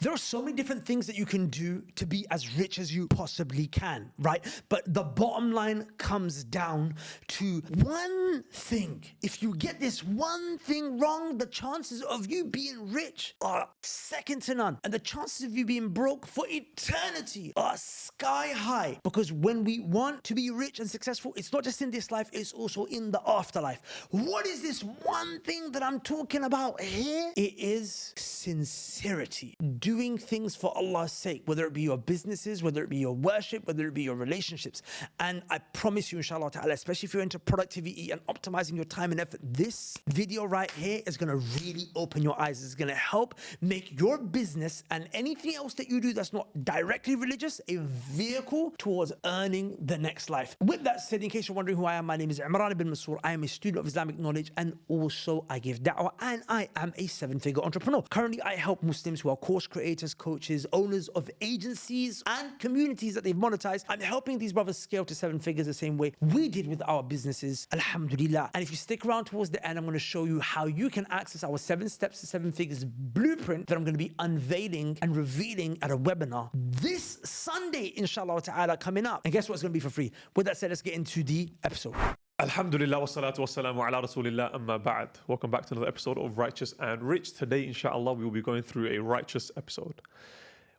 There are so many different things that you can do to be as rich as you possibly can, right? But the bottom line comes down to one thing. If you get this one thing wrong, the chances of you being rich are second to none. And the chances of you being broke for eternity are sky high. Because when we want to be rich and successful, it's not just in this life, it's also in the afterlife. What is this one thing that I'm talking about here? It is sincerity. Doing things for Allah's sake, whether it be your businesses, whether it be your worship, whether it be your relationships. And I promise you, inshallah ta'ala, especially if you're into productivity and optimizing your time and effort, this video right here is going to really open your eyes. It's going to help make your business and anything else that you do that's not directly religious a vehicle towards earning the next life. With that said, in case you're wondering who I am, my name is Imran ibn Mansur. I am a student of Islamic knowledge and also I give da'wah, and I am a seven-figure entrepreneur. Currently, I help Muslims who are course creators, coaches, owners of agencies and communities that they've monetized. I'm helping these brothers scale to seven figures the same way we did with our businesses, alhamdulillah. And if you stick around towards the end, I'm going to show you how you can access our 7 steps to 7 figures blueprint that I'm going to be unveiling and revealing at a webinar this Sunday, inshallah ta'ala, coming up. And guess what's going to be for free? With that said, let's get into the episode. Alhamdulillah wassalatu wassalamu ala rasulillah amma ba'd. Welcome back to another episode of Righteous and Rich. Today, inshallah, we will be going through a righteous episode.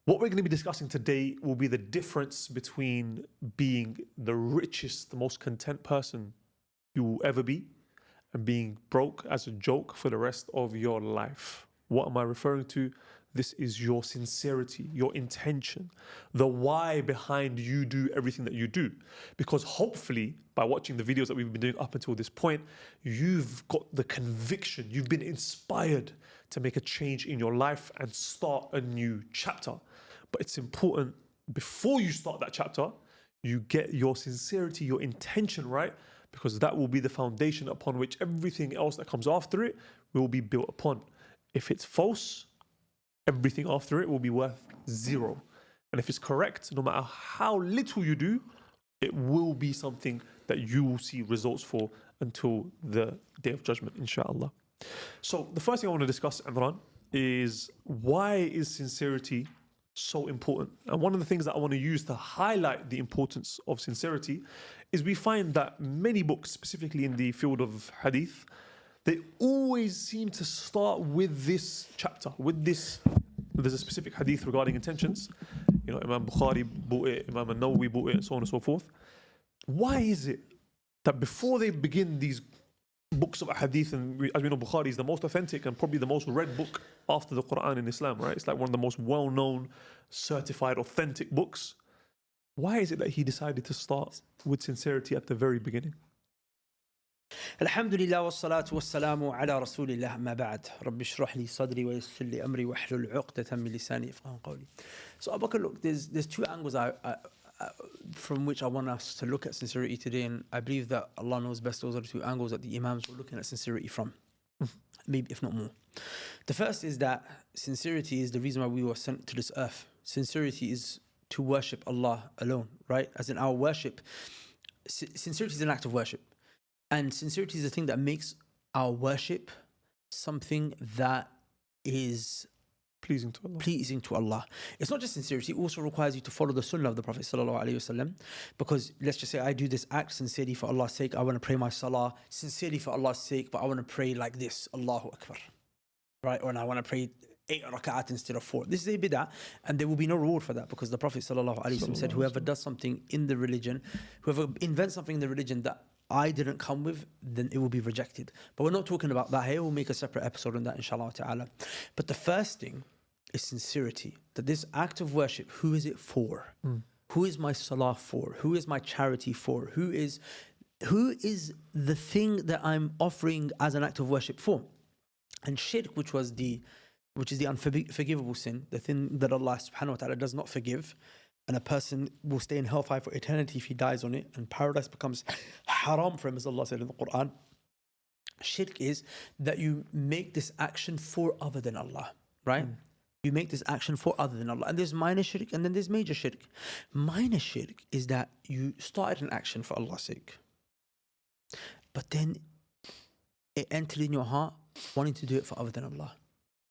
What we're going to be discussing today will be the difference between being the richest, the most content person you will ever be and being broke as a joke for the rest of your life. What am I referring to? This is your sincerity, your intention, the why behind you do everything that you do. Because hopefully, by watching the videos that we've been doing up until this point, you've got the conviction, you've been inspired to make a change in your life and start a new chapter. But it's important, before you start that chapter, you get your sincerity, your intention right, because that will be the foundation upon which everything else that comes after it will be built upon. If it's false, everything after it will be worth zero. And if it's correct, no matter how little you do, it will be something that you will see results for until the day of judgment, inshallah. So the first thing I want to discuss, Imran, is why is sincerity so important? And one of the things that I want to use to highlight the importance of sincerity is we find that many books, specifically in the field of hadith, they always seem to start with this chapter, with this. There's a specific hadith regarding intentions. You know, Imam Bukhari bought it, Imam Nawawi bought it, and so on and so forth. Why is it that before they begin these books of hadith, and as we know, Bukhari is the most authentic and probably the most read book after the Quran in Islam, right? It's like one of the most well-known, certified, authentic books. Why is it that he decided to start with sincerity at the very beginning? Alhamdulillah wassalatu wassalamu ala rasulillah amma ba'd. Rabbi shrah li sadri wa yassir li amri wa hlul 'uqdatan min lisani yafqahu qawli. So Bakr, look, there's two angles from which I want us to look at sincerity today, and I believe that Allah knows best those are the two angles that the Imams were looking at sincerity from, maybe if not more. The first is that sincerity is the reason why we were sent to this earth. Sincerity is to worship Allah alone, right? As in our worship, sincerity is an act of worship. And sincerity is the thing that makes our worship something that is pleasing to Allah. It's not just sincerity, it also requires you to follow the sunnah of the Prophet ﷺ. Because let's just say I do this act sincerely for Allah's sake. I want to pray my salah sincerely for Allah's sake, but I want to pray like this, Allahu Akbar, right? Or I want to pray 8 rak'at instead of 4. This is a bid'ah, and there will be no reward for that, because the Prophet ﷺ said, whoever does something in the religion, whoever invents something in the religion that I didn't come with, then it will be rejected. But we're not talking about that here. We'll make a separate episode on that, inshallah ta'ala. But the first thing is sincerity. That this act of worship, who is it for? Who is my salah for? Who is my charity for? Who is the thing that I'm offering as an act of worship for? And shirk, which is the unforgivable sin, the thing that Allah subhanahu wa ta'ala does not forgive, and a person will stay in hellfire for eternity if he dies on it, and paradise becomes haram for him, as Allah said in the Quran. Shirk is that you make this action for other than Allah, right? You make this action for other than Allah. And there's minor shirk and then there's major shirk. Minor shirk is that you started an action for Allah's sake, but then it entered in your heart wanting to do it for other than Allah,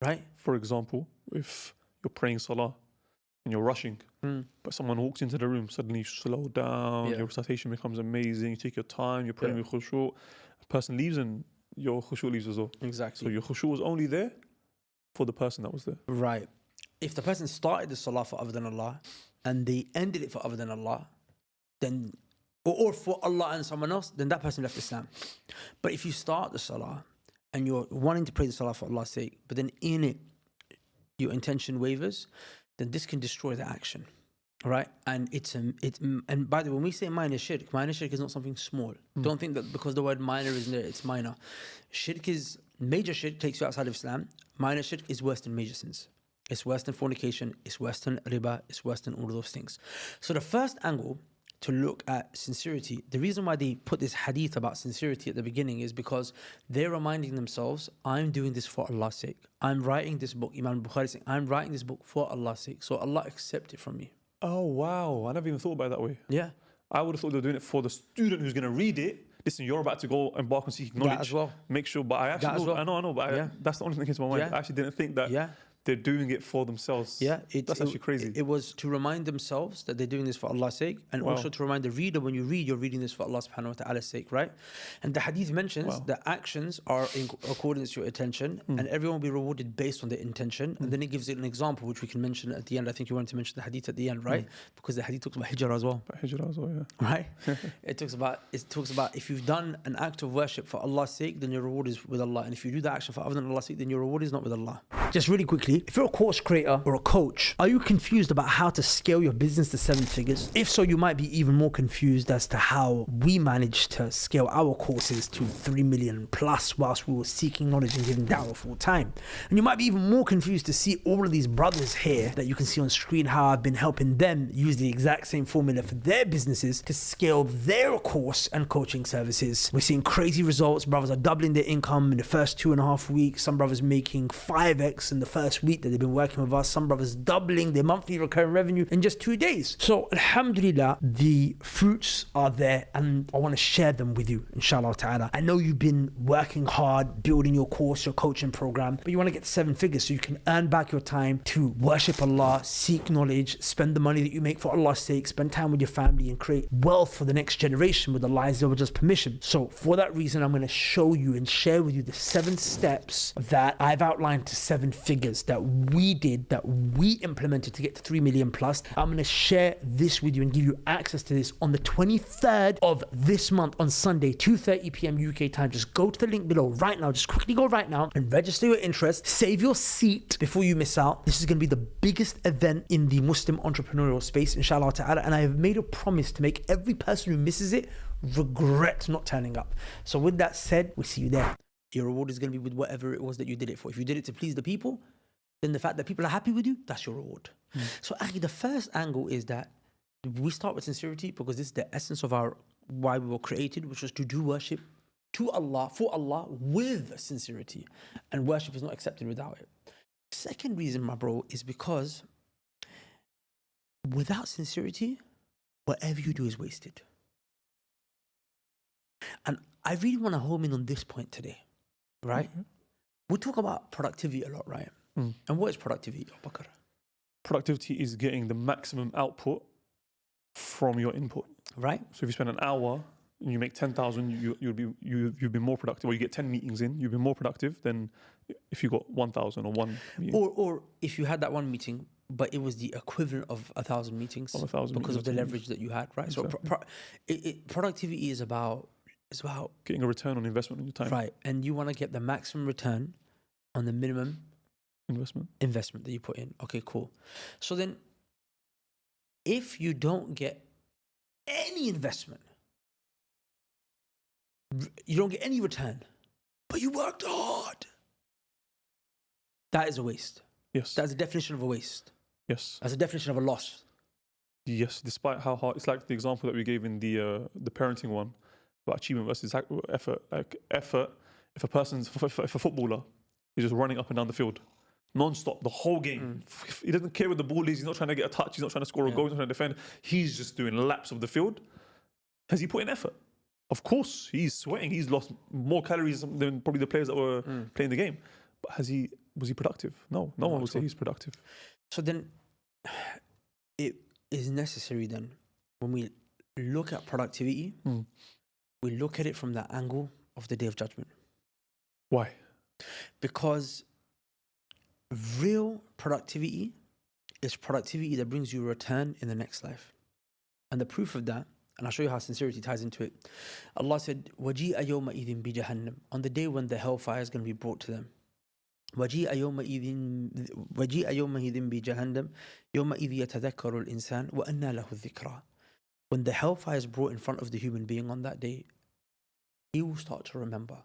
right? For example, if you're praying salah and you're rushing, but someone walks into the room, suddenly you slow down, your recitation becomes amazing, you take your time, you're praying with khushu'. A person leaves and your khushu' leaves as well. Exactly. So your khushu' was only there for the person that was there. Right. If the person started the salah for other than Allah and they ended it for other than Allah, then, or for Allah and someone else, then that person left Islam. But if you start the salah and you're wanting to pray the salah for Allah's sake, but then in it, your intention wavers, then this can destroy the action. Right? And and by the way, when we say minor shirk is not something small. Don't think that because the word minor is there, it's minor. Major shirk takes you outside of Islam. Minor shirk is worse than major sins. It's worse than fornication, it's worse than riba, it's worse than all of those things. So the first angle to look at sincerity, the reason why they put this hadith about sincerity at the beginning is because they're reminding themselves, I'm doing this for Allah's sake. I'm writing this book, Imam Bukhari saying, I'm writing this book for Allah's sake. So Allah accept it from me. Oh, wow. I never even thought about it that way. Yeah. I would have thought they were doing it for the student who's going to read it. Listen, you're about to go embark on seeking knowledge. That as well. Make sure, but I actually, I know, but that's the only thing that came to my mind. I actually didn't think that they're doing it for themselves. Yeah, that's actually crazy. It was to remind themselves that they're doing this for Allah's sake, and also to remind the reader when you read, you're reading this for Allah subhanahu wa ta'ala's sake, right? And the hadith mentions that actions are in accordance to your intention, and everyone will be rewarded based on their intention. And then it gives it an example, which we can mention at the end. I think you wanted to mention the hadith at the end, right? Because the hadith talks about hijrah as well. Right? It talks about if you've done an act of worship for Allah's sake, then your reward is with Allah. And if you do the action for other than Allah's sake, then your reward is not with Allah. Just really quickly, if you're a course creator or a coach, are you confused about how to scale your business to 7 figures? If so, you might be even more confused as to how we managed to scale our courses to 3 million plus whilst we were seeking knowledge and giving da'wah full time. And you might be even more confused to see all of these brothers here that you can see on screen, how I've been helping them use the exact same formula for their businesses to scale their course and coaching services. We're seeing crazy results. Brothers are doubling their income in the first 2.5 weeks. Some brothers making 5x in the first week that they've been working with us. Some brothers doubling their monthly recurring revenue in just 2 days. So alhamdulillah, the fruits are there and I want to share them with you, inshallah ta'ala. I know you've been working hard building your course, your coaching program, but you want to get to 7 figures so you can earn back your time to worship Allah, seek knowledge, spend the money that you make for Allah's sake, spend time with your family and create wealth for the next generation with Allah's permission. So for that reason, I'm going to show you and share with you the 7 steps that I've outlined to 7 figures that we did, that we implemented to get to 3 million plus. I'm going to share this with you and give you access to this on the 23rd of this month on Sunday, 2:30 p.m. UK time. Just go to the link below right now. Just quickly go right now and register your interest. Save your seat before you miss out. This is going to be the biggest event in the Muslim entrepreneurial space, inshallah ta'ala. And I have made a promise to make every person who misses it regret not turning up. So with that said, we'll see you there. Your reward is going to be with whatever it was that you did it for. If you did it to please the people, then the fact that people are happy with you, that's your reward. So actually the first angle is that we start with sincerity because this is the essence of why we were created, which was to do worship to Allah, for Allah, with sincerity. And worship is not accepted without it. Second reason, my bro, is because without sincerity, whatever you do is wasted. And I really want to home in on this point today, right? We talk about productivity a lot, right? And what is productivity, Bakr? Productivity is getting the maximum output from your input. Right. So if you spend an hour and you make 10,000, you'll be more productive. Or you get 10 meetings in, you'll be more productive than if you got 1,000 or one meeting. Or if you had that one meeting, but it was the equivalent of 1,000 meetings because of the leverage that you had, right? Exactly. So productivity is about getting a return on investment on your time. Right. And you want to get the maximum return on the minimum investment that you put in. Okay, cool. So then if you don't get any investment, you don't get any return, but you worked hard, that is a waste. Yes. That's the definition of a waste. Yes. That's the definition of a loss. Yes, despite how hard, it's like the example that we gave in the parenting one about achievement versus effort. Like effort, if a footballer is just running up and down the field non-stop the whole game, he doesn't care where the ball is, he's not trying to get a touch, he's not trying to score a goal, he's not trying to defend, he's just doing laps of the field. Has he put in effort? Of course, he's sweating, he's lost more calories than probably the players that were playing the game. But was he productive? No, no one would say he's productive. So then it is necessary then when we look at productivity, we look at it from the angle of the Day of Judgment. Why? Because real productivity is productivity that brings you a return in the next life. And the proof of that, and I'll show you how sincerity ties into it. Allah said, وَجِيءَ يَوْمَئِذٍ بِجَهَنَّمْ, on the day when the hellfire is going to be brought to them. وَجِيءَ يَوْمَئِذٍ بِجَهَنَّمْ يَوْمَئِذٍ يَتَذَكَّرُ الْإِنسَانُ وَأَنَّى لَهُ الذِّكْرَى. When the hellfire is brought in front of the human being on that day, he will start to remember.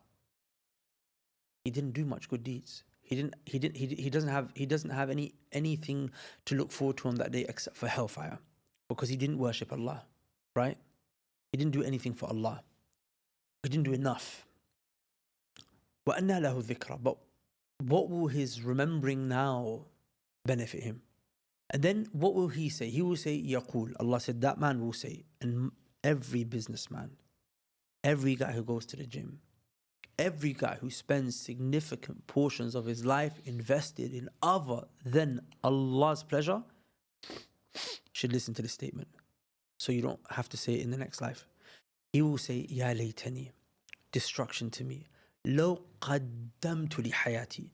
He didn't do much good deeds. He doesn't have anything to look forward to on that day except for hellfire, because he didn't worship Allah, right? He didn't do anything for Allah. He didn't do enough. وَأَنَّى لَهُ الذِّكْرَى. But what will his remembering now benefit him? And then what will he say? He will say, يَقُول. Allah said that man will say, and every businessman, every guy who goes to the gym, every guy who spends significant portions of his life invested in other than Allah's pleasure should listen to this statement. So you don't have to say it in the next life. He will say, Ya laytani, destruction to me. Law qaddamtu li hayati.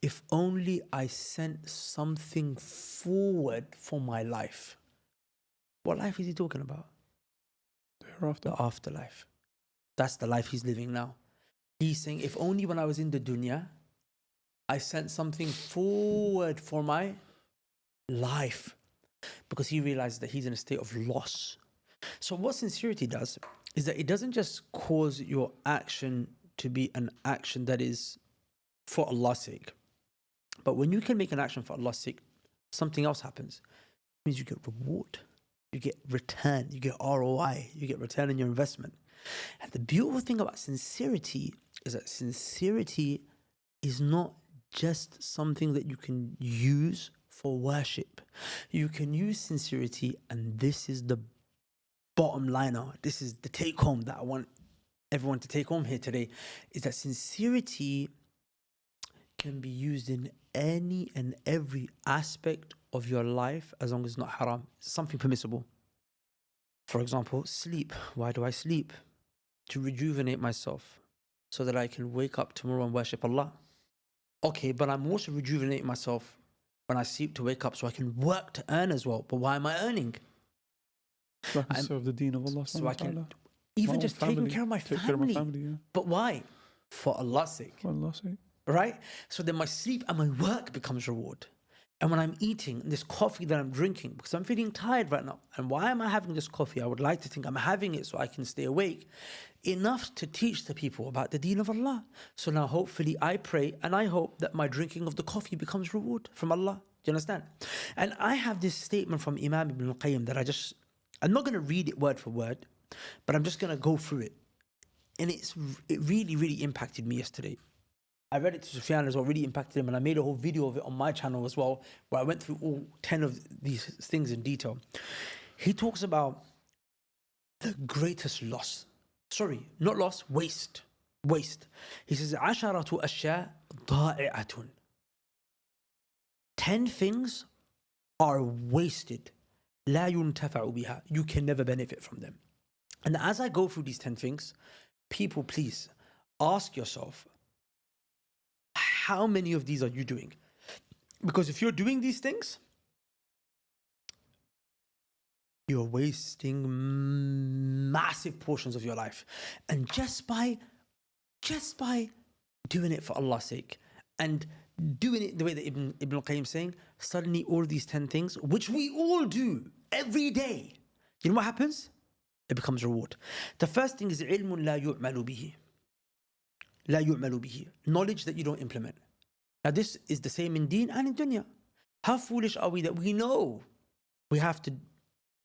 If only I sent something forward for my life. What life is he talking about? Hereafter. The afterlife. That's the life he's living now. He's saying, if only when I was in the dunya, I sent something forward for my life. Because he realizes that he's in a state of loss. So what sincerity does is that it doesn't just cause your action to be an action that is for Allah's sake. But when you can make an action for Allah's sake, something else happens. It means you get reward, you get return, you get ROI, you get return on your investment. And the beautiful thing about sincerity is that sincerity is not just something that you can use for worship. You can use sincerity, and this is the bottom liner. This is the take home that I want everyone to take home here today, is that sincerity can be used in any and every aspect of your life as long as it's not haram. It's something permissible. For example, sleep. Why do I sleep? To rejuvenate myself so that I can wake up tomorrow and worship Allah. Okay, but I'm also rejuvenating myself when I sleep to wake up so I can work to earn as well. But why am I earning? So I can serve the deen of Allah. So I can even just taking care of my family. Yeah. But why? For Allah's sake. For Allah's sake. Right? So then my sleep and my work becomes reward. And when I'm eating this coffee that I'm drinking, because I'm feeling tired right now, and why am I having this coffee? I would like to think I'm having it so I can stay awake enough to teach the people about the deen of Allah. So now hopefully I pray and I hope that my drinking of the coffee becomes reward from Allah. Do you understand? And I have this statement from Imam Ibn al-Qayyim that I'm not going to read it word for word, but I'm just going to go through it. And it really, really impacted me yesterday. I read it to Sufyan as well, really impacted him, and I made a whole video of it on my channel as well, where I went through all 10 of these things in detail. He talks about the greatest loss. Sorry, not loss, waste. Waste. He says, عَشَرَةُ أَشْيَاء ضَائِعَةٌ. 10 things are wasted. لَا يُنْتَفَعُ بِهَا. You can never benefit from them. And as I go through these 10 things, people, please ask yourself, how many of these are you doing? Because if you're doing these things, you're wasting massive portions of your life. And just by doing it for Allah's sake and doing it the way that Ibn al-Qayyim is saying, suddenly all these 10 things, which we all do every day, you know what happens? It becomes reward. The first thing is علم لا يعمل به. لا يعمل به. Knowledge that you don't implement. Now this is the same in deen and in dunya. How foolish are we that we know we have to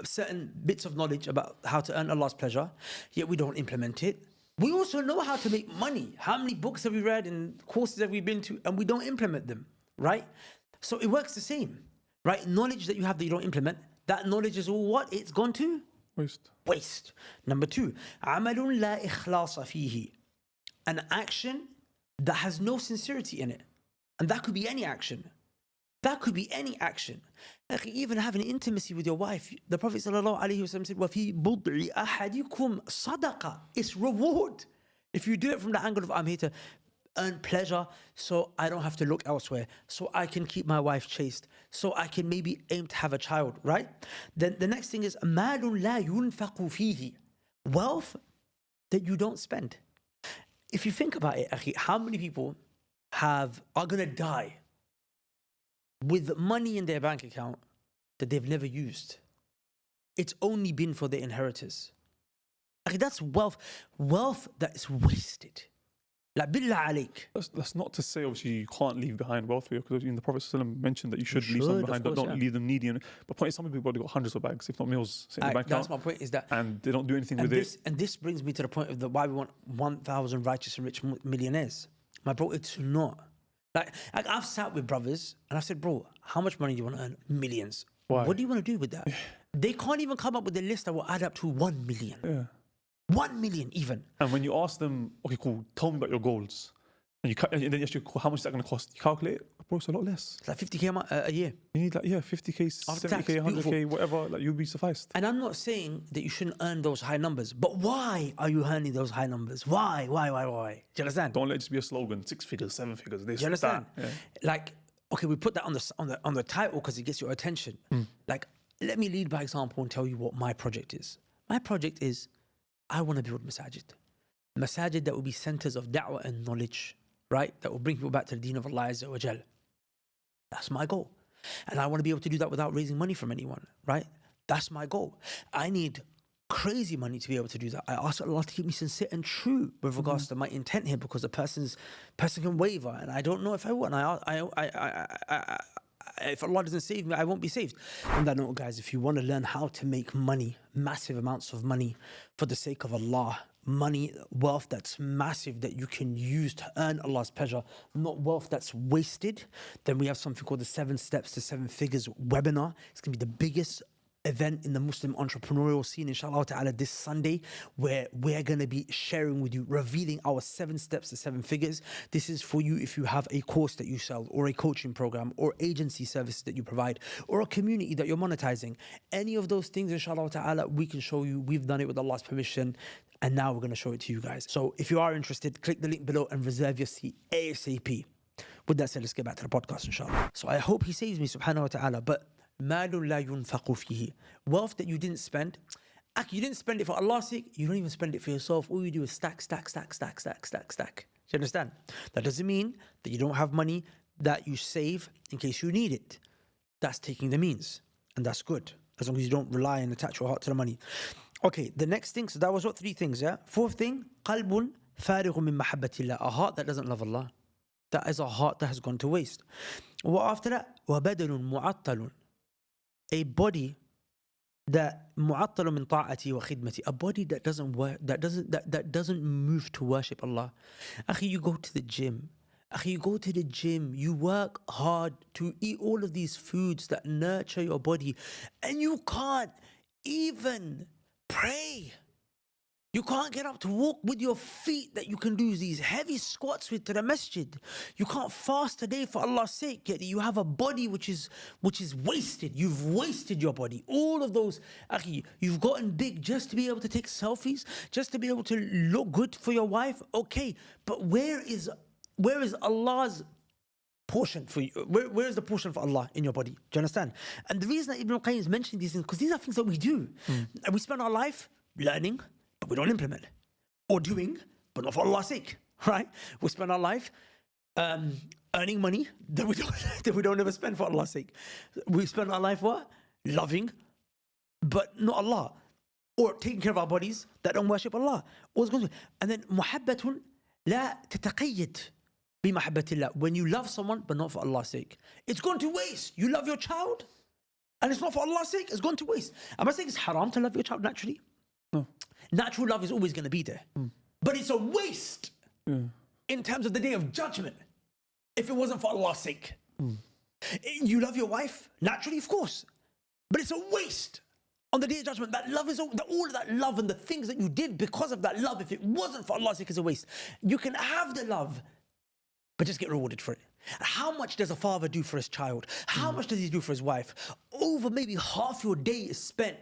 certain bits of knowledge about how to earn Allah's pleasure, yet we don't implement it. We also know how to make money. How many books have we read and courses have we been to, and we don't implement them, right? So it works the same, right? Knowledge that you have that you don't implement, that knowledge is all what? It's gone to? Waste. Number 2, عمل لا إخلاص فيه. An action that has no sincerity in it. And that could be any action. That could be any action. Like even having intimacy with your wife. The Prophet ﷺ said, وَفِي بُضْعِ أَحَدِكُمْ صَدَقَةٌ. It's reward. If you do it from the angle of I'm here to earn pleasure so I don't have to look elsewhere, so I can keep my wife chaste, so I can maybe aim to have a child, right? Then the next thing is مَالٌ لَا يُنْفَقُ فِيهِ. Wealth that you don't spend. If you think about it, akhi, how many people are going to die with money in their bank account that they've never used? It's only been for their inheritors. Akhi, that's wealth that is wasted. Like billah alayk. That's not to say obviously you can't leave behind wealth, because the Prophet ﷺ mentioned that you should leave something behind, but don't leave them needy. But the point is, some people have got hundreds of bags, if not millions, sitting in the bank account. That's my point, is that, and they don't do anything with it. And this brings me to the point of why we want 1,000 righteous and rich millionaires. My bro, it's not. Like I've sat with brothers and I said, bro, how much money do you want to earn? Millions. Why? What do you want to do with that? They can't even come up with a list that will add up to 1 million. Yeah. 1 million even. And when you ask them, okay, cool, tell me about your goals. And then you ask you, how much is that going to cost? You calculate, bro, it's a lot less. It's like 50k a year. You need 50k, 70k, 100k, whatever, you'll be sufficed. And I'm not saying that you shouldn't earn those high numbers, but why are you earning those high numbers? Why? Do you understand? Don't let it just be a slogan, 6 figures, 7 figures, this, Do you understand? that. Yeah. Like, okay, we put that on the title because it gets your attention. Like, let me lead by example and tell you what my project is. My project is, I want to build masajid. Masajid that will be centers of da'wah and knowledge, right? That will bring people back to the deen of Allah Azza wa Jal. That's my goal. And I want to be able to do that without raising money from anyone, right? That's my goal. I need crazy money to be able to do that. I ask Allah to keep me sincere and true with regards to my intent here, because the person can waver, and I don't know if I will. And if Allah doesn't save me, I won't be saved. On that note, guys, if you want to learn how to make money, massive amounts of money for the sake of Allah, money, wealth that's massive that you can use to earn Allah's pleasure, not wealth that's wasted, then we have something called the 7 Steps to 7 Figures webinar. It's going to be the biggest event in the Muslim entrepreneurial scene, inshallah ta'ala, this Sunday, where we're going to be sharing with you, revealing our 7 steps to 7 figures. This is for you if you have a course that you sell, or a coaching program, or agency services that you provide, or a community that you're monetizing. Any of those things, inshallah ta'ala, we can show you. We've done it with Allah's permission, and now we're going to show it to you guys. So if you are interested, click the link below and reserve your seat ASAP. With that said, let's get back to the podcast, inshallah. So I hope he saves me, subhanahu wa ta'ala. But مَالٌ لَا يُنْفَقُ فِيهِ. Wealth that you didn't spend. You didn't spend it for Allah's sake. You don't even spend it for yourself. All you do is stack. Do you understand? That doesn't mean that you don't have money that you save in case you need it. That's taking the means. And that's good, as long as you don't rely and attach your heart to the money. Okay, the next thing. So that was what, 3 things, yeah? 4th thing, قَلْبٌ فَارِغٌ مِّن مَحَبَّةِ اللَّهِ. A heart that doesn't love Allah. That is a heart that has gone to waste. What after that? وَبَدَنٌ مُعَطَّلٌ. A body that mu'attal min ta'ati wa khidmati, a body that doesn't work, that doesn't move to worship Allah. Akhi, you go to the gym. You work hard to eat all of these foods that nurture your body, and you can't even pray. You can't get up to walk with your feet that you can do these heavy squats with to the masjid. You can't fast today for Allah's sake. Yet you have a body which is wasted. You've wasted your body. All of those, akhi, you've gotten big just to be able to take selfies, just to be able to look good for your wife. Okay, but where is Allah's portion for you? Where is the portion for Allah in your body? Do you understand? And the reason that Ibn al-Qayyim is mentioning these things, because these are things that we do. And we spend our life learning, but we don't implement, or doing, but not for Allah's sake, right? We spend our life earning money that we don't ever spend for Allah's sake. We spend our life what? Loving, but not Allah, or taking care of our bodies that don't worship Allah. And then muhabbatun la tataqayyad bi mahabbatillah. When you love someone, but not for Allah's sake, it's gone to waste. You love your child, and it's not for Allah's sake. It's gone to waste. Am I saying it's haram to love your child naturally? No. Natural love is always going to be there. But it's a waste in terms of the day of judgment if it wasn't for Allah's sake. You love your wife naturally, of course, but it's a waste on the day of judgment. That love is all of that love and the things that you did because of that love, if it wasn't for Allah's sake, is a waste. You can have the love, but just get rewarded for it. How much does a father do for his child? How much does he do for his wife? Over maybe half your day is spent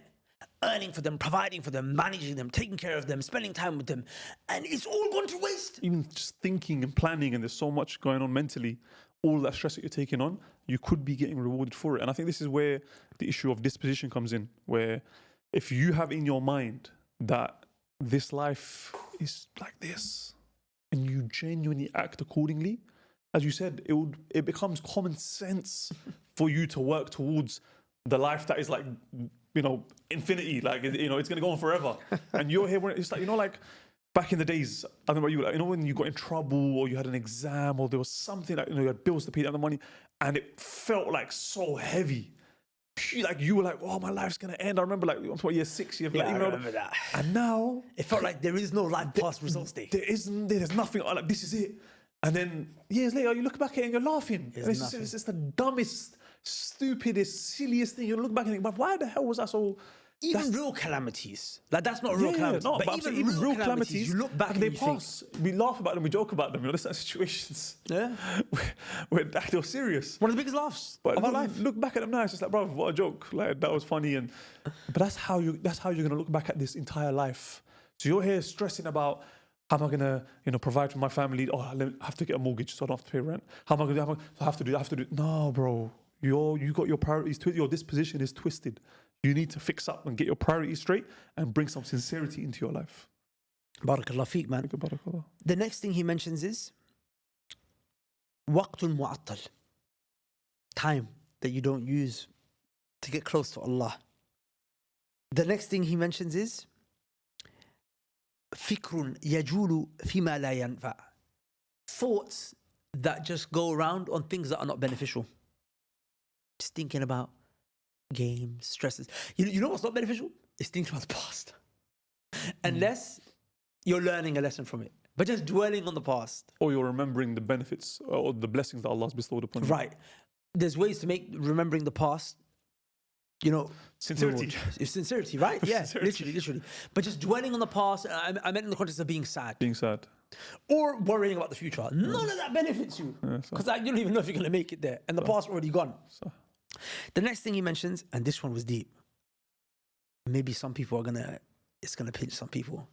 earning for them, providing for them, managing them, taking care of them, spending time with them. And it's all gone to waste. Even just thinking and planning, and there's so much going on mentally, all that stress that you're taking on, you could be getting rewarded for it. And I think this is where the issue of disposition comes in, where if you have in your mind that this life is like this, and you genuinely act accordingly, as you said, it becomes common sense for you to work towards the life that is like, infinity, like, it's going to go on forever. And you're here when it's like, like back in the days, I don't know about you, like, when you got in trouble or you had an exam or there was something like, you had bills to pay, the money, and it felt like so heavy. Like you were like, oh, my life's going to end. I remember like, year 6, year, I remember that. And now it felt like there is no life past results day. There's nothing like, this is it. And then years later, you look back at it and you're laughing. It's the dumbest, stupidest, silliest thing. You look back and think, but why the hell was I so... Even real calamities. Like, that's not real calamities. No, but even real calamities, you look back and they you pass. We laugh about them, we joke about them. There's certain situations where they're serious. One of the biggest laughs of our life. Look back at them now, it's just like, bro, what a joke. Like, that was funny. But that's how you're going to look back at this entire life. So you're here stressing about, how am I going to, provide for my family? Oh, I have to get a mortgage so I don't have to pay rent. How am I going to I have to do. No, bro. You got your priorities twisted. Your disposition is twisted. You need to fix up and get your priorities straight and bring some sincerity into your life. Barakallah feek, man. Barakallah. The next thing he mentions is waqtul mu'attal. Time that you don't use to get close to Allah. The next thing he mentions is fikrun yajulu fima la yanfa. Thoughts that just go around on things that are not beneficial. Just thinking about games, stresses. You know what's not beneficial? It's thinking about the past. Unless you're learning a lesson from it. But just dwelling on the past. Or you're remembering the benefits or the blessings that Allah has bestowed upon you. Right. There's ways to make remembering the past, sincerity. It's sincerity, right? Yeah, Sincerity. literally. But just dwelling on the past, I meant in the context of being sad. Being sad. Or worrying about the future. None of that benefits you. Because you don't even know if you're going to make it there. And the past already gone. The next thing he mentions, and this one was deep. Maybe some people it's going to pinch some people.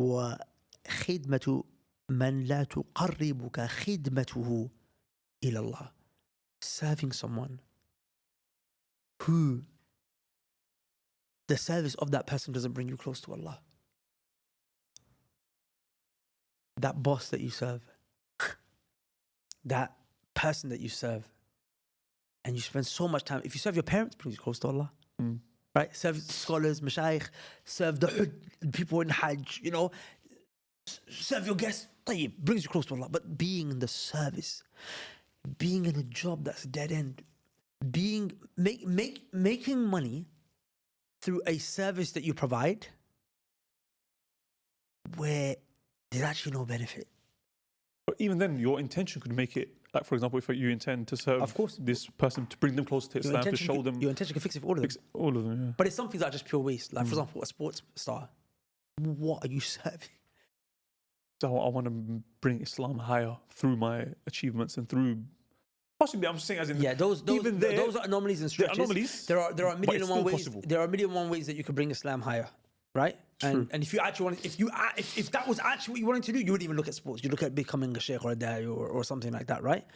وَخِدْمَةُ مَنْ لَا تُقَرِّبُكَ خِدْمَتُهُ إِلَى اللَّهِ. Serving someone who the service of that person doesn't bring you close to Allah. That boss that you serve, that person that you serve, and you spend so much time. If you serve your parents, it brings you close to Allah. Right? Serve scholars, mashayikh, serve the people in Hajj, serve your guests, brings you close to Allah. But being in the service, being in a job that's dead end, making money through a service that you provide where there's actually no benefit. But even then, your intention could make it, like, for example, if you intend to serve this person, to bring them closer to Islam, to show them... Your intention can fix it for all of them. All of them, yeah. But it's some things that are just pure waste. Like, for example, a sports star. What are you serving? So I want to bring Islam higher through my achievements and through... Possibly, I'm just saying as in... Yeah, those are anomalies and stretches. Anomalies, there are a million and one ways. Possible. There are a million and one ways that you could bring Islam higher, right? And if you actually want, if that was actually what you wanted to do, you wouldn't even look at sports. You look at becoming a sheikh or a da'i or something like that, right?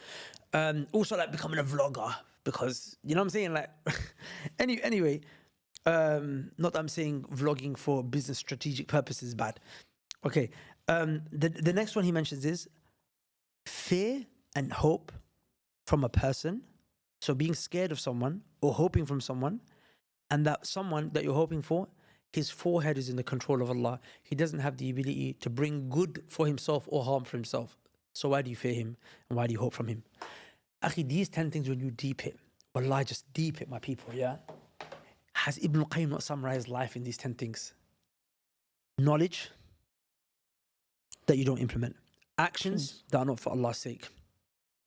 Also, like becoming a vlogger, because you know what I'm saying. Like, anyway, not that I'm saying vlogging for business strategic purposes is bad. Okay, the next one he mentions is fear and hope from a person. So being scared of someone or hoping from someone, and that someone that you're hoping for, his forehead is in the control of Allah. He doesn't have the ability to bring good for himself or harm for himself. So why do you fear him? And why do you hope from him? Akhi, these 10 things, when you deep it, wallah, just deep it, my people, yeah? Has Ibn Qayyim not summarized life in these 10 things? Knowledge that you don't implement. Actions that are not for Allah's sake.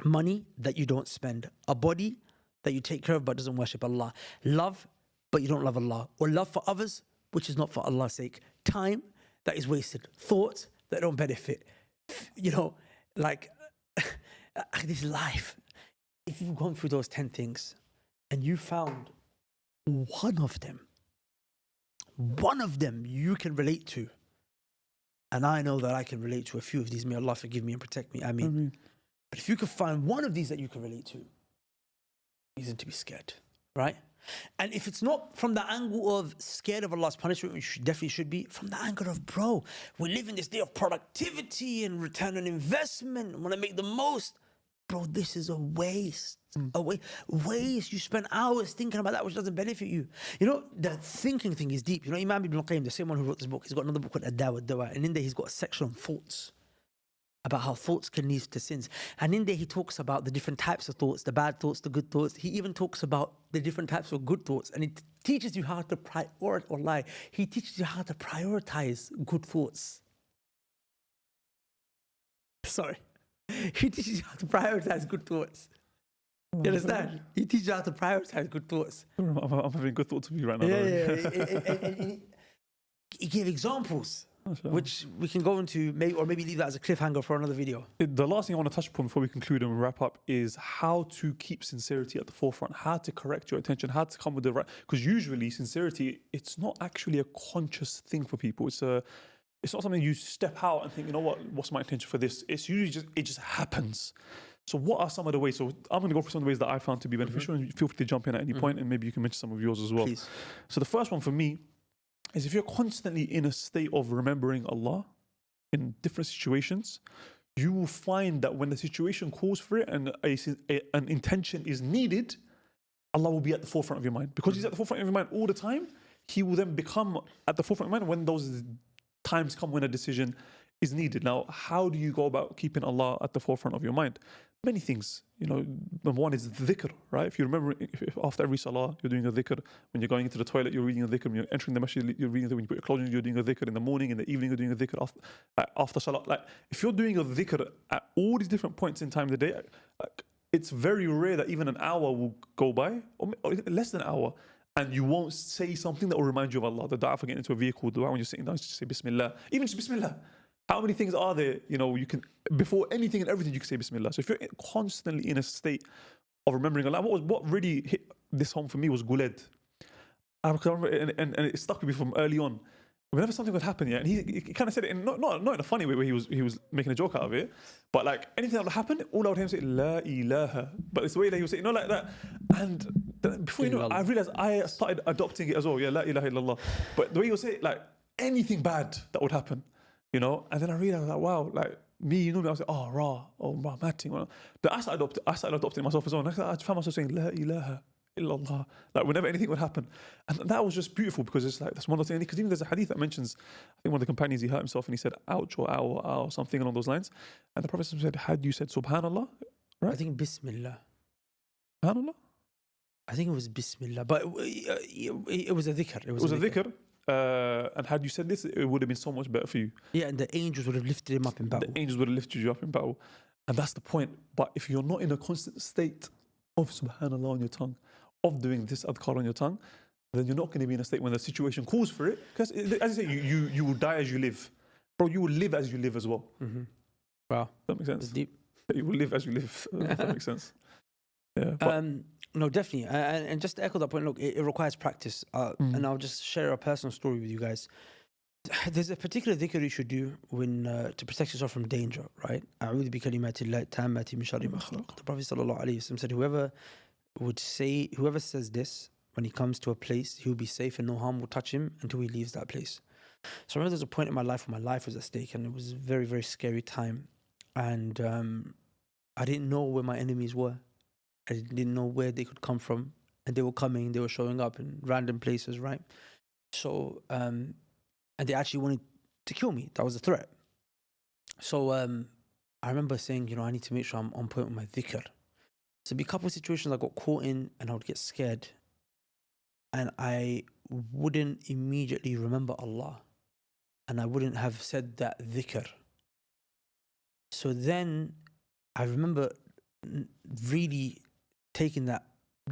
Money that you don't spend. A body that you take care of but doesn't worship Allah. Love, but you don't love Allah. Or love for others, which is not for Allah's sake. Time that is wasted. Thoughts that don't benefit. this life, if you've gone through those 10 things and you found one of them you can relate to, and I know that I can relate to a few of these, may Allah forgive me and protect me, I mean. But if you could find one of these that you can relate to, reason to be scared, right? And if it's not from the angle of scared of Allah's punishment, which definitely should be, from the angle of, bro, we live in this day of productivity and return on investment, and want to make the most. Bro, this is a waste. Waste. You spend hours thinking about that which doesn't benefit you. You know, the thinking thing is deep. You know, Imam Ibn Qayyim, the same one who wrote this book, he's got another book called Ad-Dawa, and in there he's got a section on thoughts, about how thoughts can lead to sins. And in there he talks about the different types of thoughts, the bad thoughts, the good thoughts. He even talks about the different types of good thoughts, and it teaches you how to he teaches you how to prioritize good thoughts. Sorry. He teaches you how to prioritize good thoughts. You understand? He teaches you how to prioritize good thoughts. I'm having good thoughts of you right now. And he gave examples, which we can go into, maybe leave that as a cliffhanger for another video. The last thing I want to touch upon before we conclude and wrap up is how to keep sincerity at the forefront, how to correct your attention, how to come with the right. Because usually sincerity, it's not actually a conscious thing for people. It's not something you step out and think, you know what's my intention for this? It's usually it just happens. So what are some of the ways? So I'm going to go for some of the ways that I found to be beneficial, and feel free to jump in at any point, and maybe you can mention some of yours as well. Please. So the first one for me is, if you're constantly in a state of remembering Allah in different situations, you will find that when the situation calls for it and an intention is needed, Allah will be at the forefront of your mind. Because He's at the forefront of your mind all the time, He will then become at the forefront of your mind when those times come when a decision is needed. Now, how do you go about keeping Allah at the forefront of your mind? Many things. You know, number one is dhikr, right? If you remember, if after every salah, you're doing a dhikr. When you're going into the toilet, you're reading a dhikr. When you're entering the masjid, you're reading a dhikr. When you put your clothes on, you're doing a dhikr. In the morning, in the evening, you're doing a dhikr. After salah, like, if you're doing a dhikr at all these different points in time of the day, it's very rare that even an hour will go by, or less than an hour, and you won't say something that will remind you of Allah. The dua for getting into a vehicle, the dua when you're sitting down, just say Bismillah. Even just Bismillah. How many things are there, you know, you can, before anything and everything, you can say Bismillah. So if you're constantly in a state of remembering Allah, what really hit this home for me was Guled. I remember, and it stuck with me from early on. Whenever something would happen, yeah, and he kind of said it in not in a funny way where he was making a joke out of it, but like anything that would happen, all I would hear him say, La ilaha. But it's the way that he was saying, you know, like that. And before you know, I realized I started adopting it as well. Yeah, La ilaha illallah. But the way he would say it, like anything bad that would happen, you know, and then I realized, like, wow, like me, you know, I was like, oh, rah, matting. But I started adopting myself as well. And I found myself saying, La ilaha illallah, like whenever anything would happen. And that was just beautiful, because it's like, that's one of the things, because even there's a hadith that mentions, I think one of the companions, he hurt himself and he said, ouch, or ow, or ow, something along those lines. And the Prophet said, had you said subhanallah, right? I think Bismillah. Subhanallah? I think it was Bismillah, but it was a dhikr. It was a dhikr. And had you said this, it would have been so much better for you. Yeah, and the angels would have lifted him up in battle. The angels would have lifted you up in battle. And that's the point. But if you're not in a constant state of subhanallah on your tongue, of doing this adhkar on your tongue, then you're not going to be in a state when the situation calls for it. Because as I say, you will die as you live. Bro, you will live as you live as well. Mm-hmm. Wow. That makes sense? That's deep. You will live as you live. That makes sense. Yeah. But, no, definitely. And just to echo that point, look, it requires practice. And I'll just share a personal story with you guys. There's a particular dhikr you should do when to protect yourself from danger, right? أعوذ بكلمات الله التامات من شر ما خلق. The Prophet ﷺ said, whoever says this when he comes to a place, he will be safe and no harm will touch him until he leaves that place. So I remember there's a point in my life where my life was at stake, and it was a very, very scary time. And I didn't know where my enemies were. I didn't know where they could come from. And they were coming, they were showing up in random places, right? So, and they actually wanted to kill me. That was the threat. So I remember saying, you know, I need to make sure I'm on point with my dhikr. So there'd be a couple of situations I got caught in and I would get scared. And I wouldn't immediately remember Allah. And I wouldn't have said that dhikr. So then I remember really taking that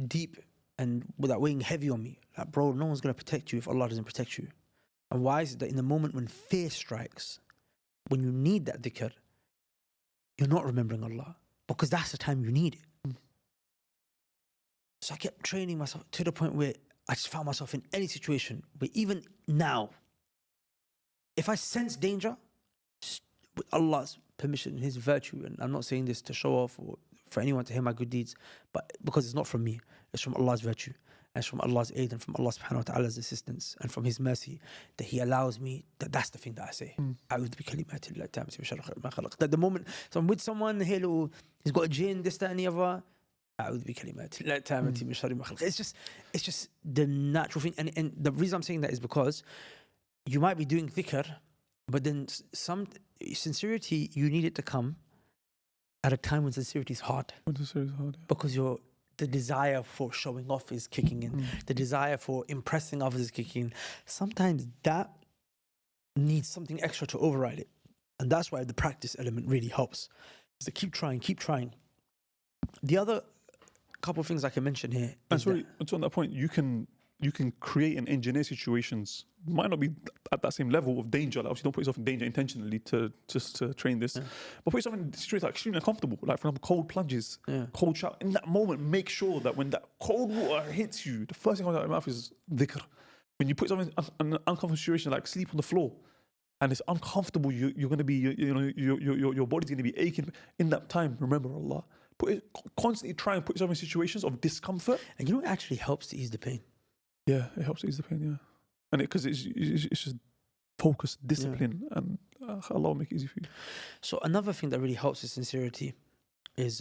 deep and with that weighing heavy on me. Like, bro, no one's going to protect you if Allah doesn't protect you. And why is it that in the moment when fear strikes, when you need that dhikr, you're not remembering Allah. because that's the time you need it. So I kept training myself to the point where I just found myself in any situation where even now, if I sense danger, with Allah's permission, His virtue, and I'm not saying this to show off or for anyone to hear my good deeds, but because it's not from me, it's from Allah's virtue, and it's from Allah's aid, and from Allah subhanahu wa ta'ala's assistance, and from His mercy, that He allows me, that's the thing that I say. أعوذ بكلمات الله التامة من شر ما خلق. That the moment so I'm with someone, hello, he's got a jinn, this, that, and the other, أعوذ بكلمات الله التامة من شر ما خلق. It's just the natural thing, and the reason I'm saying that is because you might be doing dhikr, but then some sincerity, you need it to come at a time when sincerity is hard. Because the desire for showing off is kicking in. The desire for impressing others is kicking in. Sometimes that needs something extra to override it. And that's why the practice element really helps. So keep trying. The other couple of things I can mention here. And sorry, on that point, you can create and engineer situations. Might not be at that same level of danger. Like, obviously, don't put yourself in danger intentionally to train this. But put yourself in situations that are extremely uncomfortable. Like, for example, cold plunges, cold shower. In that moment, make sure that when that cold water hits you, the first thing comes out of your mouth is dhikr. When you put yourself in an uncomfortable situation, like sleep on the floor, and it's uncomfortable, you're going to be, your body's going to be aching. In that time, remember Allah. Constantly try and put yourself in situations of discomfort. And it actually helps to ease the pain. Yeah, it helps ease the pain, yeah. And because it's just focus, discipline, and Allah will make it easy for you. So another thing that really helps with sincerity is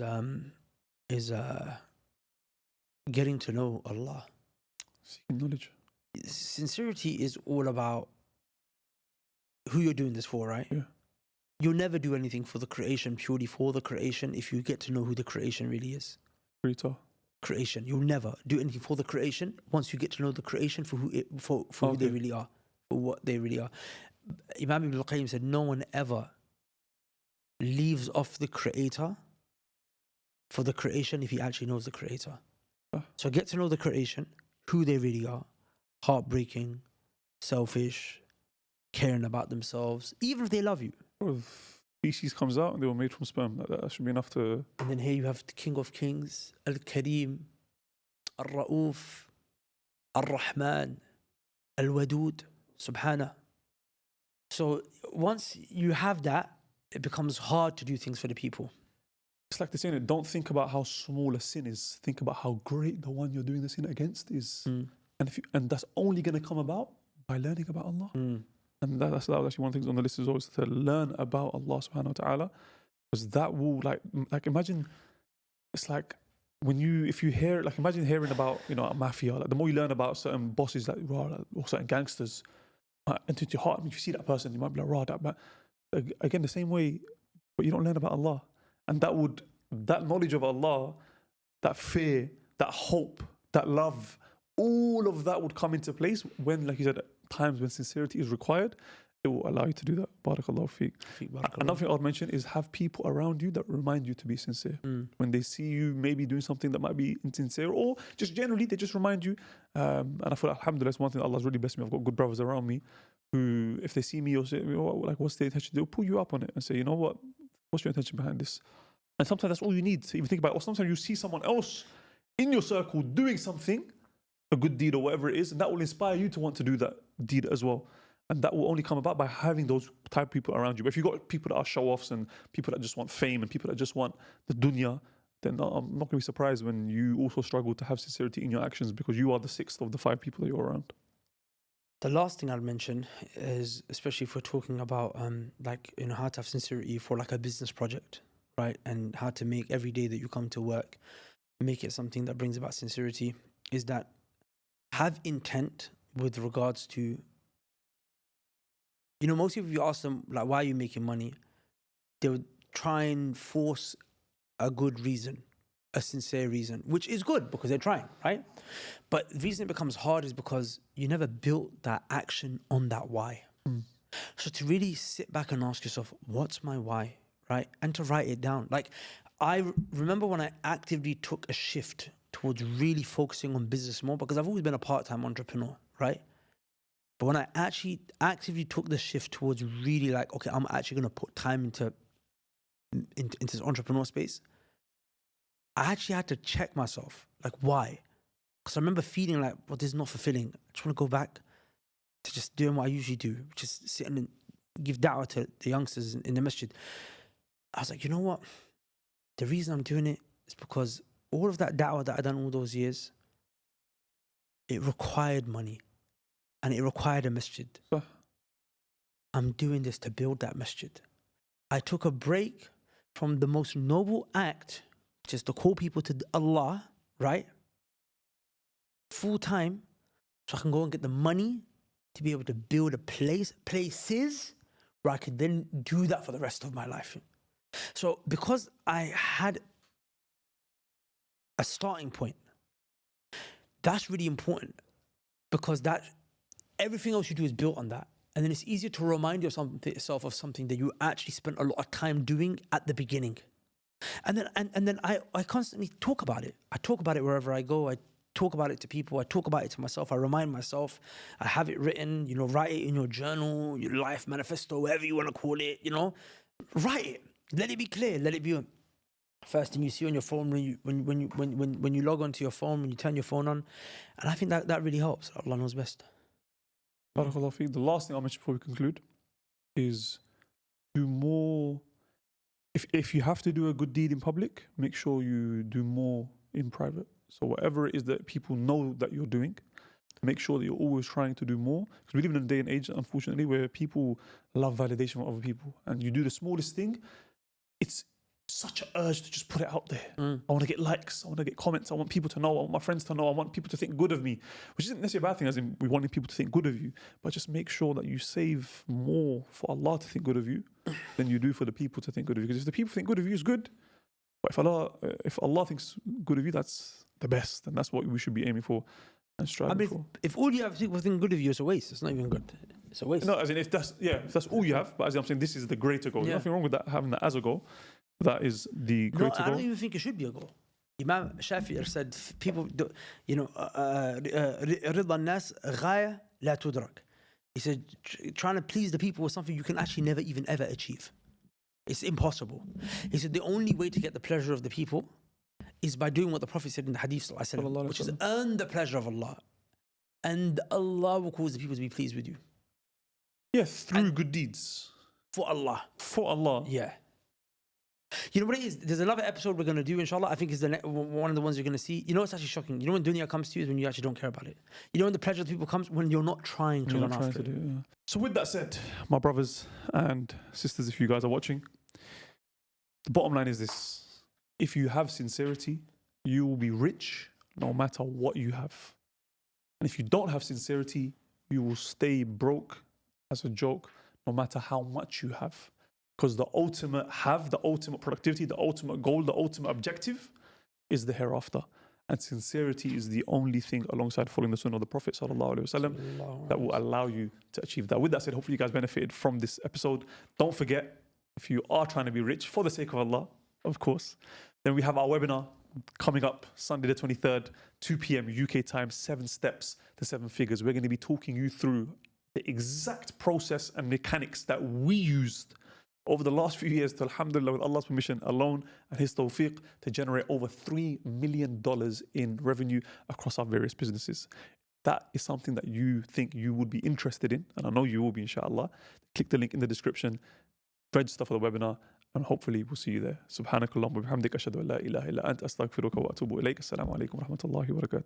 getting to know Allah. Seeking knowledge. Sincerity is all about who you're doing this for, right? Yeah. You'll never do anything for the creation purely for the creation if you get to know who the creation really is. Creator. Creation. You'll never do anything for the creation once you get to know the creation for who who they really are, for what they really are. Imam Ibn al-Qayyim said, no one ever leaves off the creator for the creation if he actually knows the creator. So get to know the creation, who they really are, heartbreaking, selfish, caring about themselves, even if they love you. Well, species comes out and they were made from sperm. That should be enough to... And then here you have the King of Kings, Al-Kareem, Al-Ra'uf, Al-Rahman, Al-Wadud, Subhanah. So once you have that, it becomes hard to do things for the people. It's like they're saying it, don't think about how small a sin is. Think about how great the one you're doing the sin against is. And that's only going to come about by learning about Allah. And that was actually one of the things on the list is always to learn about Allah subhanahu wa ta'ala. Because that will, like imagine, it's like if you hear, like imagine hearing about, a mafia, like the more you learn about certain bosses, or certain gangsters, into your heart, if you see that person, you might be like, but again, the same way, but you don't learn about Allah. And that knowledge of Allah, that fear, that hope, that love, all of that would come into place when, like you said, times when sincerity is required. It will allow you to do that. Barakallahu feek. Another thing I would mention is have people around you that remind you to be sincere. When they see you maybe doing something that might be insincere, or just generally they just remind you. And I feel, alhamdulillah, it's one thing that Allah's really blessed me. I've got good brothers around me who, if they see me or say, like, what's the intention, they'll pull you up on it and say, you know what, what's your intention behind this? And sometimes that's all you need to even think about it. Or sometimes you see someone else in your circle doing something, a good deed or whatever it is, and that will inspire you to want to do that deed as well. And that will only come about by having those type of people around you. But if you've got people that are show-offs and people that just want fame and people that just want the dunya, then I'm not going to be surprised when you also struggle to have sincerity in your actions, because you are the sixth of the 5 people that you're around. The last thing I'll mention is, especially if we're talking about how to have sincerity for like a business project, right? And how to make every day that you come to work, make it something that brings about sincerity, is that have intent with regards to, most people, if you ask them, like, why are you making money? They would try and force a good reason, a sincere reason, which is good because they're trying, right? But the reason it becomes hard is because you never built that action on that why. So to really sit back and ask yourself, what's my why, right? And to write it down. Like, I remember when I actively took a shift towards really focusing on business more, because I've always been a part-time entrepreneur, right? But when I actually actively took the shift towards really like, okay, I'm actually going to put time into this entrepreneur space, I actually had to check myself. Like, why? Because I remember feeling like, well, this is not fulfilling. I just want to go back to just doing what I usually do, which is sit and give da'wah to the youngsters in the masjid. I was like, you know what? The reason I'm doing it is because all of that da'wah that I've done all those years, it required money and it required a masjid. I'm doing this to build that masjid. I took a break from the most noble act, which is to call people to Allah, right? Full time, so I can go and get the money to be able to build a places where I could then do that for the rest of my life. So because I had a starting point, that's really important, because that everything else you do is built on that. And then it's easier to remind yourself of something that you actually spent a lot of time doing at the beginning. And then I constantly talk about it. I talk about it wherever I go. I talk about it to people. I talk about it to myself. I remind myself. I have it written, write it in your journal, your life manifesto, whatever you want to call it, Write it. Let it be clear. Let it be first thing you see on your phone when you log onto your phone, when you turn your phone on. And I think that really helps. Allah knows best. Barakallah feek. The last thing I'll mention before we conclude is do more. If you have to do a good deed in public, make sure you do more in private. So whatever it is that people know that you're doing, make sure that you're always trying to do more. Because we live in a day and age, unfortunately, where people love validation from other people. And you do the smallest thing, it's such an urge to just put it out there. I want to get likes, I want to get comments, I want people to know, I want my friends to know, I want people to think good of me, which isn't necessarily a bad thing, as in we wanting people to think good of you, but just make sure that you save more for Allah to think good of you than you do for the people to think good of you. Because if the people think good of you, is good. But if Allah thinks good of you, that's the best, and that's what we should be aiming for and striving for. If all you have people think good of you, it's a waste. It's not even good. It's a waste. No, as in if that's all you have, but as in I'm saying, this is the greater goal. There's nothing wrong with that, having that as a goal. That is the greater goal. I don't even think it should be a goal. Imam Shafi'i said, people, رضا الناس غاية لا تدرك. He said, trying to please the people was something you can actually never even ever achieve. It's impossible. He said, the only way to get the pleasure of the people is by doing what the Prophet said in the Hadith, which is earn the pleasure of Allah. And Allah will cause the people to be pleased with you. Yes, through good deeds. For Allah. For Allah. Yeah. You know what it is? There's another episode we're going to do, inshallah. I think it's one of the ones you're going to see. You know what's actually shocking? You know when dunya comes to you is when you actually don't care about it. You know when the pleasure of people comes when you're not trying to run after it. Yeah. So with that said, my brothers and sisters, if you guys are watching, the bottom line is this. If you have sincerity, you will be rich no matter what you have. And if you don't have sincerity, you will stay broke as a joke no matter how much you have. Because the ultimate productivity, the ultimate goal, the ultimate objective is the hereafter. And sincerity is the only thing alongside following the sunnah of the Prophet ﷺ that will allow you to achieve that. With that said, hopefully you guys benefited from this episode. Don't forget, if you are trying to be rich for the sake of Allah, of course, then we have our webinar coming up Sunday the 23rd, 2 p.m. UK time, 7 steps to 7 figures. We're going to be talking you through the exact process and mechanics that we used over the last few years to, alhamdulillah, with Allah's permission alone and His tawfiq, to generate over $3 million in revenue across our various businesses. That is something that you think you would be interested in, and I know you will be, inshallah. Click the link in the description, register for the webinar, and hopefully we'll see you there. Subhanakallahumma wa bihamdika ashhadu an la ilaha illa anta astaghfiruka wa atubu ilayk. Assalamu alaikum wa rahmatullahi wa barakatuh.